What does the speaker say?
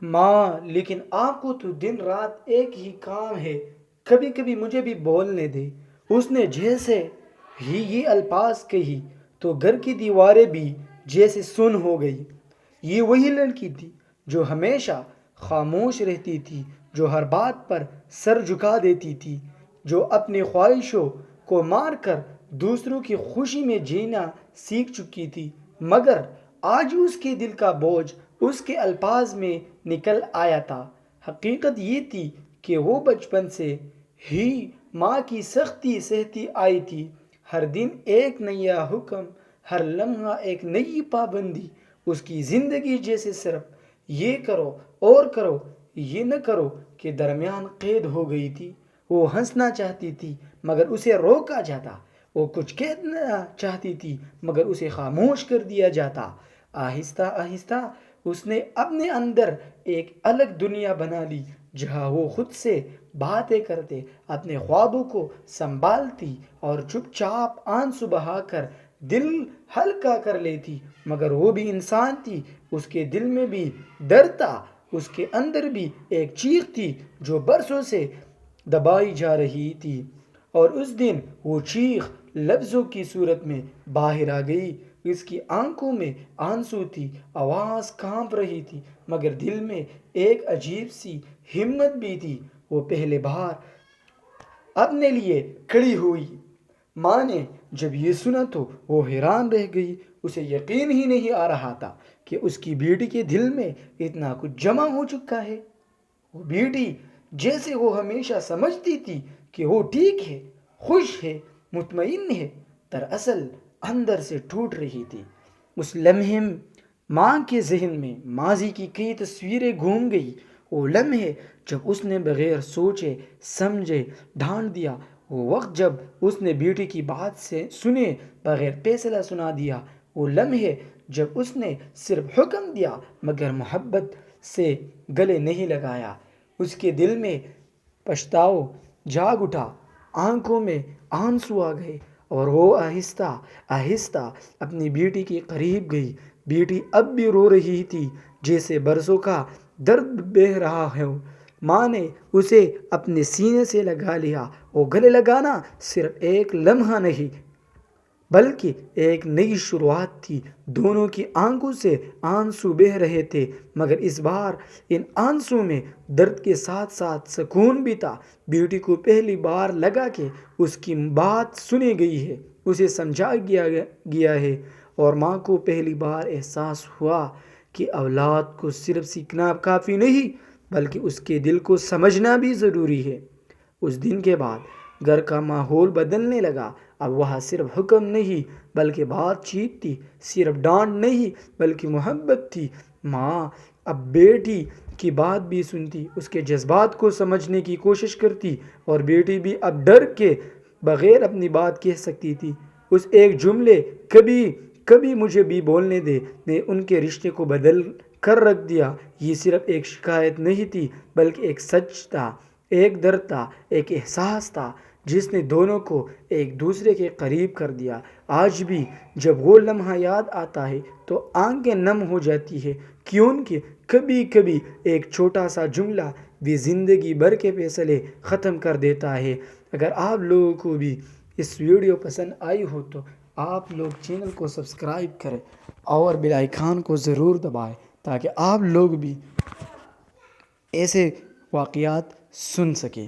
ماں لیکن آپ کو تو دن رات ایک ہی کام ہے، کبھی کبھی مجھے بھی بولنے دے۔ اس نے جیسے ہی یہ الفاظ کہی تو گھر کی دیواریں بھی جیسے سن ہو گئی۔ یہ وہی لڑکی تھی جو ہمیشہ خاموش رہتی تھی، جو ہر بات پر سر جھکا دیتی تھی، جو اپنی خواہشوں کو مار کر دوسروں کی خوشی میں جینا سیکھ چکی تھی، مگر آج اس کے دل کا بوجھ اس کے الفاظ میں نکل آیا تھا۔ حقیقت یہ تھی کہ وہ بچپن سے ہی ماں کی سختی سہتی آئی تھی، ہر دن ایک نیا حکم، ہر لمحہ ایک نئی پابندی، اس کی زندگی جیسے صرف یہ کرو اور کرو، یہ نہ کرو کے درمیان قید ہو گئی تھی۔ وہ ہنسنا چاہتی تھی مگر اسے روکا جاتا، وہ کچھ کہنا چاہتی تھی مگر اسے خاموش کر دیا جاتا۔ آہستہ آہستہ اس نے اپنے اندر ایک الگ دنیا بنا لی، جہاں وہ خود سے باتیں کرتے، اپنے خوابوں کو سنبھالتی اور چپ چاپ آنسو بہا کر دل ہلکا کر لیتی۔ مگر وہ بھی انسان تھی، اس کے دل میں بھی درد تھا، اس کے اندر بھی ایک چیخ تھی جو برسوں سے دبائی جا رہی تھی، اور اس دن وہ چیخ لفظوں کی صورت میں باہر آ گئی۔ اس کی آنکھوں میں آنسو تھی، آواز کانپ رہی تھی، مگر دل میں ایک عجیب سی ہمت بھی تھی۔ وہ پہلے بار اپنے لیے کھڑی ہوئی۔ ماں نے جب یہ سنا تو وہ حیران رہ گئی، اسے یقین ہی نہیں آ رہا تھا کہ اس کی بیٹی کے دل میں اتنا کچھ جمع ہو چکا ہے۔ وہ بیٹی جیسے وہ ہمیشہ سمجھتی تھی کہ وہ ٹھیک ہے، خوش ہے، مطمئن ہے، دراصل اندر سے ٹوٹ رہی تھی۔ اس لمحے ماں کے ذہن میں ماضی کی کئی تصویریں گھوم گئی، وہ لمحے جب اس نے بغیر سوچے سمجھے ڈانٹ دیا، وہ وقت جب اس نے بیٹی کی بات سے سنے بغیر فیصلہ سنا دیا، وہ لمحے جب اس نے صرف حکم دیا مگر محبت سے گلے نہیں لگایا۔ اس کے دل میں پچھتاوا جاگ اٹھا، آنکھوں میں آنسو آ گئے، اور وہ آہستہ آہستہ اپنی بیٹی کے قریب گئی۔ بیٹی اب بھی رو رہی تھی، جیسے برسوں کا درد بہہ رہا ہو۔ ماں نے اسے اپنے سینے سے لگا لیا۔ وہ گلے لگانا صرف ایک لمحہ نہیں بلکہ ایک نئی شروعات تھی۔ دونوں کی آنکھوں سے آنسو بہہ رہے تھے، مگر اس بار ان آنسوں میں درد کے ساتھ ساتھ سکون بھی تھا۔ بیٹی کو پہلی بار لگا کہ اس کی بات سنی گئی ہے، اسے سمجھا گیا ہے، اور ماں کو پہلی بار احساس ہوا کہ اولاد کو صرف سیکھنا کافی نہیں بلکہ اس کے دل کو سمجھنا بھی ضروری ہے۔ اس دن کے بعد گھر کا ماحول بدلنے لگا۔ اب وہاں صرف حکم نہیں بلکہ بات چیت تھی، صرف ڈانٹ نہیں بلکہ محبت تھی۔ ماں اب بیٹی کی بات بھی سنتی، اس کے جذبات کو سمجھنے کی کوشش کرتی، اور بیٹی بھی اب ڈر کے بغیر اپنی بات کہہ سکتی تھی۔ اس ایک جملے کبھی کبھی مجھے بھی بولنے دے نے ان کے رشتے کو بدل کر رکھ دیا۔ یہ صرف ایک شکایت نہیں تھی بلکہ ایک سچ تھا، ایک درد تھا، ایک احساس تھا جس نے دونوں کو ایک دوسرے کے قریب کر دیا۔ آج بھی جب وہ لمحہ یاد آتا ہے تو آنکھیں نم ہو جاتی ہے، کیونکہ کبھی کبھی ایک چھوٹا سا جملہ بھی زندگی بھر کے فیصلے ختم کر دیتا ہے۔ اگر آپ لوگوں کو بھی اس ویڈیو پسند آئی ہو تو آپ لوگ چینل کو سبسکرائب کریں اور بیل آئیکن کو ضرور دبائیں تاکہ آپ لوگ بھی ایسے واقعات سن سکیں۔